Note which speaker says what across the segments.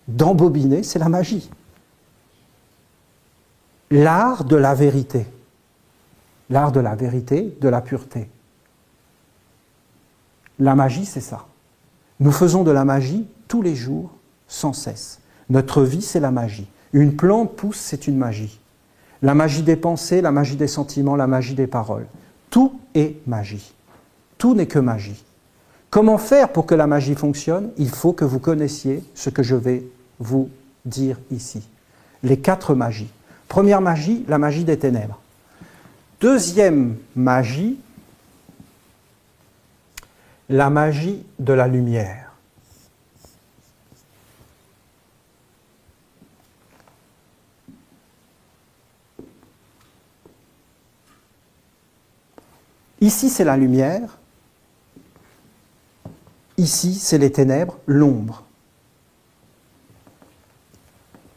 Speaker 1: d'embobiner, c'est la magie. L'art de la vérité. L'art de la vérité, de la pureté. La magie, c'est ça. Nous faisons de la magie tous les jours, sans cesse. Notre vie, c'est la magie. Une plante pousse, c'est une magie. La magie des pensées, la magie des sentiments, la magie des paroles. Tout est magie. Tout n'est que magie. Comment faire pour que la magie fonctionne? Il faut que vous connaissiez ce que je vais vous dire ici. Les 4 magies. Première magie, la magie des ténèbres. Deuxième magie, la magie de la lumière. Ici, c'est la lumière. Ici, c'est les ténèbres, l'ombre.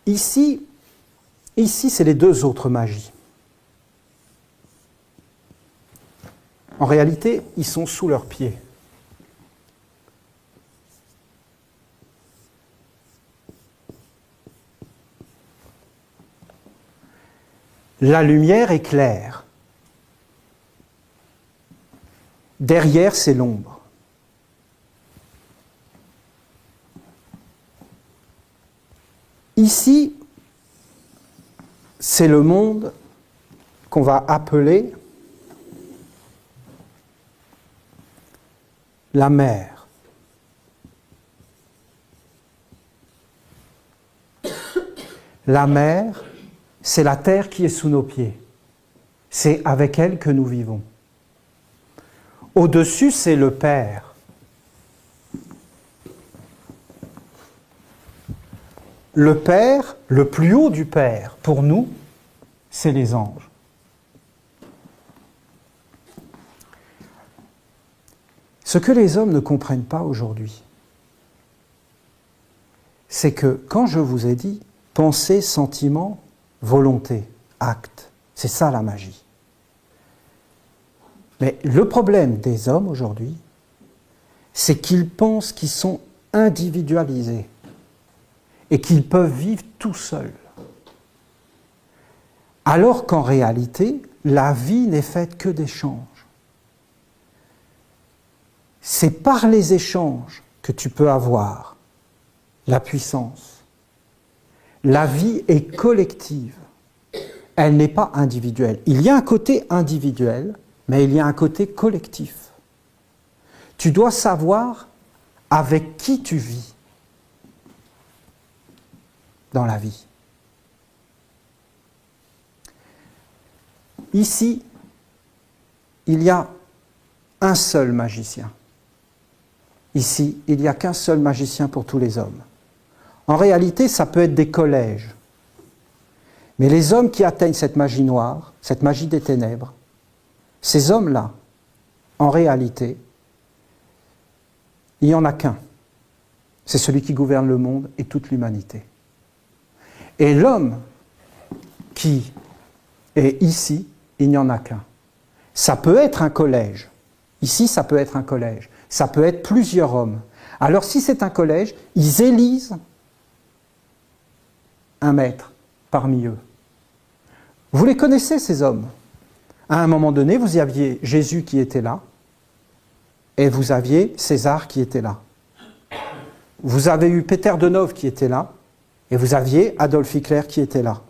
Speaker 1: Ici, c'est les 2 autres magies. En réalité, ils sont sous leurs pieds. La lumière est claire. Derrière, c'est l'ombre. Ici, c'est le monde qu'on va appeler la mer. La mer, c'est la terre qui est sous nos pieds. C'est avec elle que nous vivons. Au-dessus, c'est le Père. Le Père, le plus haut du Père, pour nous, c'est les anges. Ce que les hommes ne comprennent pas aujourd'hui, c'est que quand je vous ai dit pensée, sentiment, volonté, acte, c'est ça la magie. Mais le problème des hommes aujourd'hui, c'est qu'ils pensent qu'ils sont individualisés et qu'ils peuvent vivre tout seuls. Alors qu'en réalité, la vie n'est faite que d'échanges. C'est par les échanges que tu peux avoir la puissance. La vie est collective, elle n'est pas individuelle. Il y a un côté individuel, mais il y a un côté collectif. Tu dois savoir avec qui tu vis dans la vie. Ici, il y a un seul magicien. Ici, il n'y a qu'un seul magicien pour tous les hommes. En réalité, ça peut être des collèges. Mais les hommes qui atteignent cette magie noire, cette magie des ténèbres, ces hommes-là, en réalité, il n'y en a qu'un. C'est celui qui gouverne le monde et toute l'humanité. Et l'homme qui est ici, il n'y en a qu'un. Ça peut être un collège. Ici, ça peut être un collège. Ça peut être plusieurs hommes. Alors, si c'est un collège, ils élisent un maître parmi eux. Vous les connaissez, ces hommes. À un moment donné, vous aviez Jésus qui était là, et vous aviez César qui était là. Vous avez eu Peter Denov qui était là, et vous aviez Adolf Hitler qui était là.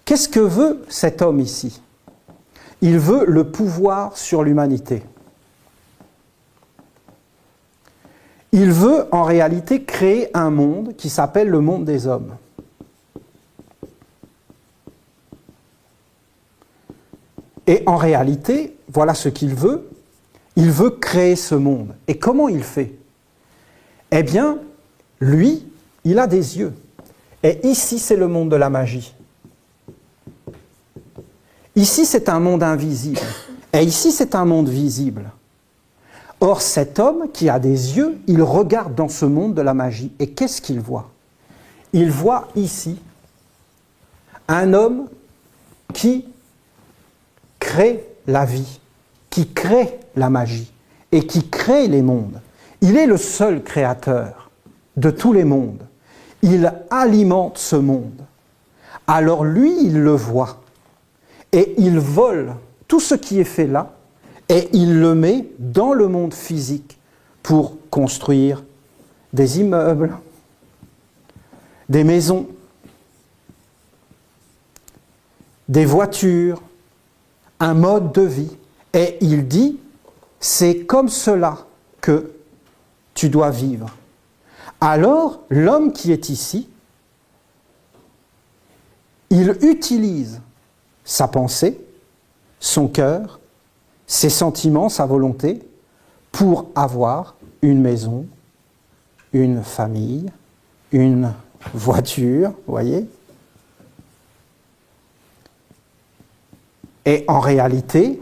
Speaker 1: Qu'est-ce que veut cet homme ici? Il veut le pouvoir sur l'humanité. Il veut en réalité créer un monde qui s'appelle le monde des hommes. Et en réalité, voilà ce qu'il veut. Il veut créer ce monde. Et comment il fait? Eh bien, lui, il a des yeux. Et ici, c'est le monde de la magie. Ici, c'est un monde invisible. Et ici, c'est un monde visible. Or, cet homme qui a des yeux, il regarde dans ce monde de la magie. Et qu'est-ce qu'il voit? Il voit ici un homme qui crée la vie, qui crée la magie et qui crée les mondes. Il est le seul créateur de tous les mondes. il alimente ce monde. Alors lui, il le voit. Et il vole tout ce qui est fait là, et il le met dans le monde physique pour construire des immeubles, des maisons, des voitures, un mode de vie. Et il dit, c'est comme cela que tu dois vivre. Alors, l'homme qui est ici, il utilise sa pensée, son cœur, ses sentiments, sa volonté, pour avoir une maison, une famille, une voiture, vous voyez ? Et en réalité,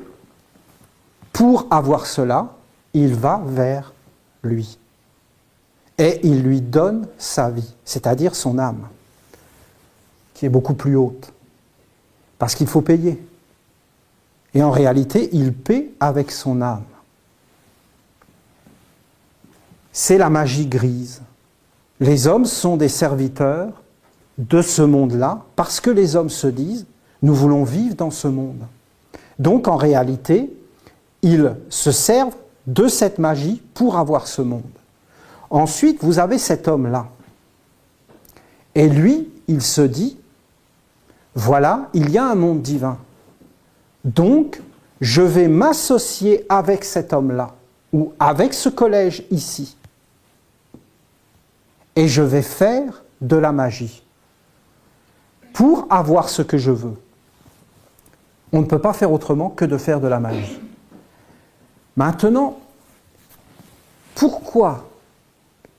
Speaker 1: pour avoir cela, il va vers lui. Et il lui donne sa vie, c'est-à-dire son âme, qui est beaucoup plus haute. Parce qu'il faut payer. Et en réalité, il paie avec son âme. C'est la magie grise. Les hommes sont des serviteurs de ce monde-là, parce que les hommes se disent, nous voulons vivre dans ce monde. Donc en réalité, ils se servent de cette magie pour avoir ce monde. Ensuite, vous avez cet homme-là. Et lui, il se dit, voilà, il y a un monde divin. Donc, je vais m'associer avec cet homme-là, ou avec ce collège ici. Et je vais faire de la magie pour avoir ce que je veux. On ne peut pas faire autrement que de faire de la magie. Maintenant, pourquoi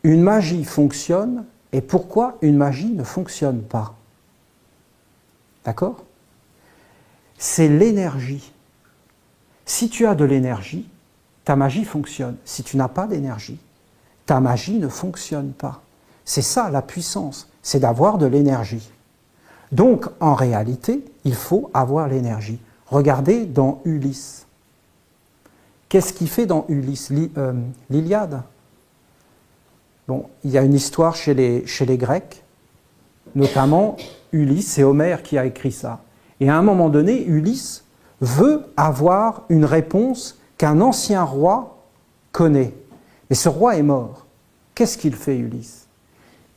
Speaker 1: une magie fonctionne et pourquoi une magie ne fonctionne pas? D'accord? C'est l'énergie. Si tu as de l'énergie, ta magie fonctionne. Si tu n'as pas d'énergie, ta magie ne fonctionne pas. C'est ça la puissance, c'est d'avoir de l'énergie. Donc, en réalité, il faut avoir l'énergie. Regardez dans Ulysse. Qu'est-ce qu'il fait dans Ulysse, l'Iliade? Bon, il y a une histoire chez les Grecs, notamment Ulysse, c'est Homère qui a écrit ça. Et à un moment donné, Ulysse veut avoir une réponse qu'un ancien roi connaît. Mais ce roi est mort. Qu'est-ce qu'il fait, Ulysse?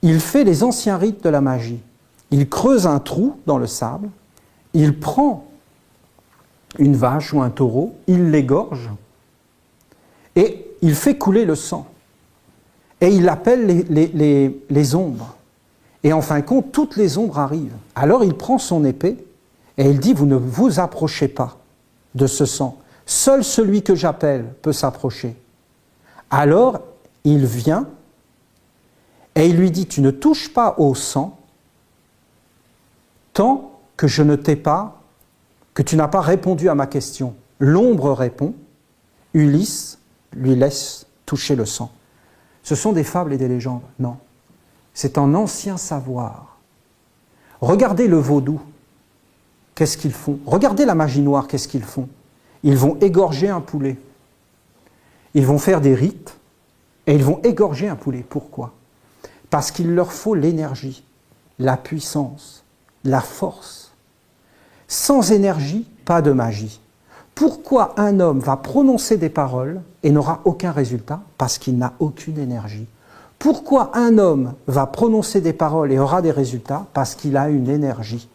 Speaker 1: Il fait les anciens rites de la magie. Il creuse un trou dans le sable, il prend une vache ou un taureau, il l'égorge et il fait couler le sang. Et il appelle les ombres. Et en fin de compte, toutes les ombres arrivent. Alors il prend son épée et il dit, vous ne vous approchez pas de ce sang. Seul celui que j'appelle peut s'approcher. Alors il vient et il lui dit, tu ne touches pas au sang tant que je ne t'ai pas, que tu n'as pas répondu à ma question. L'ombre répond, Ulysse lui laisse toucher le sang. Ce sont des fables et des légendes, non. C'est un ancien savoir. Regardez le vaudou, qu'est-ce qu'ils font? Regardez la magie noire, qu'est-ce qu'ils font? Ils vont égorger un poulet. Ils vont faire des rites et ils vont égorger un poulet. Pourquoi? Parce qu'il leur faut l'énergie, la puissance, la force. Sans énergie, pas de magie. Pourquoi un homme va prononcer des paroles et n'aura aucun résultat? Parce qu'il n'a aucune énergie. Pourquoi un homme va prononcer des paroles et aura des résultats? Parce qu'il a une énergie.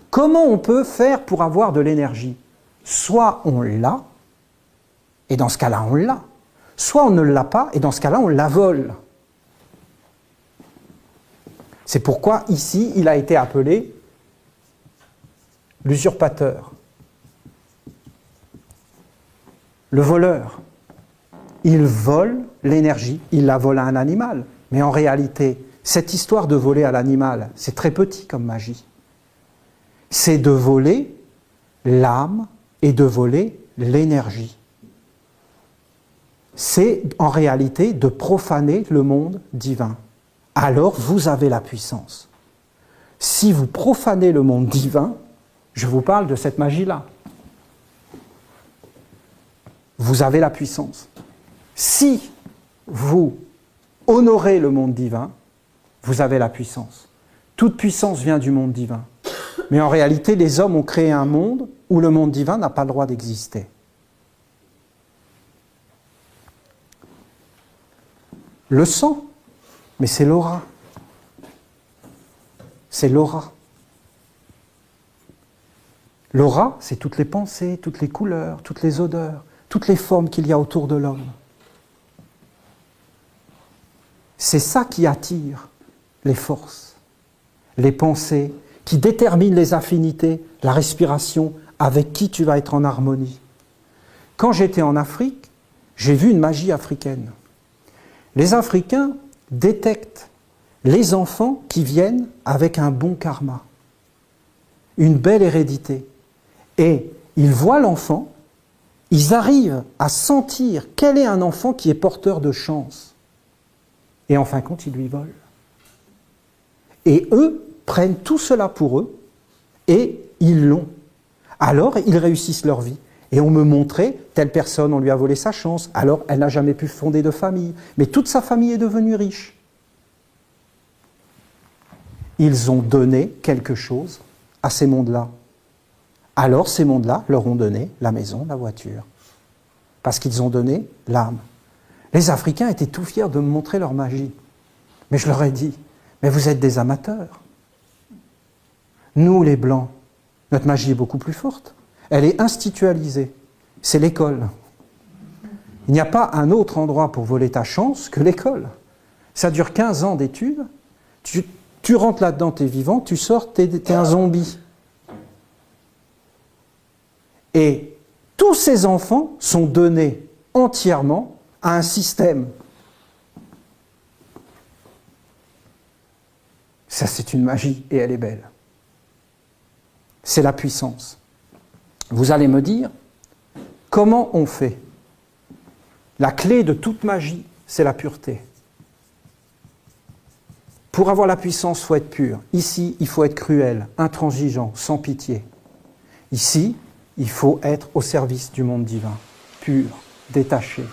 Speaker 1: Comment on peut faire pour avoir de l'énergie? Soit on l'a, et dans ce cas-là on l'a. Soit on ne l'a pas, et dans ce cas-là on la vole. C'est pourquoi ici il a été appelé l'usurpateur, le voleur. Il vole l'énergie, il la vole à un animal. Mais en réalité, cette histoire de voler à l'animal, c'est très petit comme magie. C'est de voler l'âme et de voler l'énergie. C'est en réalité de profaner le monde divin. Alors vous avez la puissance. Si vous profanez le monde divin, je vous parle de cette magie-là. Vous avez la puissance. Si vous honorez le monde divin, vous avez la puissance. Toute puissance vient du monde divin. Mais en réalité, les hommes ont créé un monde où le monde divin n'a pas le droit d'exister. Le sang, mais c'est l'aura. C'est l'aura. L'aura, c'est toutes les pensées, toutes les couleurs, toutes les odeurs, toutes les formes qu'il y a autour de l'homme. C'est ça qui attire les forces, les pensées, qui déterminent les affinités, la respiration, avec qui tu vas être en harmonie. Quand j'étais en Afrique, j'ai vu une magie africaine. Les Africains détectent les enfants qui viennent avec un bon karma, une belle hérédité. Et ils voient l'enfant, ils arrivent à sentir quel est un enfant qui est porteur de chance. Et en fin de compte, ils lui volent. Et eux prennent tout cela pour eux et ils l'ont. Alors, ils réussissent leur vie. Et on me montrait, telle personne, on lui a volé sa chance, alors elle n'a jamais pu fonder de famille. Mais toute sa famille est devenue riche. Ils ont donné quelque chose à ces mondes-là. Alors ces mondes-là leur ont donné la maison, la voiture. Parce qu'ils ont donné l'âme. Les Africains étaient tout fiers de me montrer leur magie. Mais je leur ai dit, mais vous êtes des amateurs. Nous, les Blancs, notre magie est beaucoup plus forte. Elle est institutionnalisée. C'est l'école. Il n'y a pas un autre endroit pour voler ta chance que l'école. Ça dure 15 ans d'études. Tu rentres là-dedans, t'es vivant, tu sors, t'es un zombie. Et tous ces enfants sont donnés entièrement à un système. Ça, c'est une magie et elle est belle. C'est la puissance. Vous allez me dire, comment on fait? La clé de toute magie, c'est la pureté. Pour avoir la puissance, il faut être pur. Ici, il faut être cruel, intransigeant, sans pitié. Ici, il faut être au service du monde divin, pur, détaché,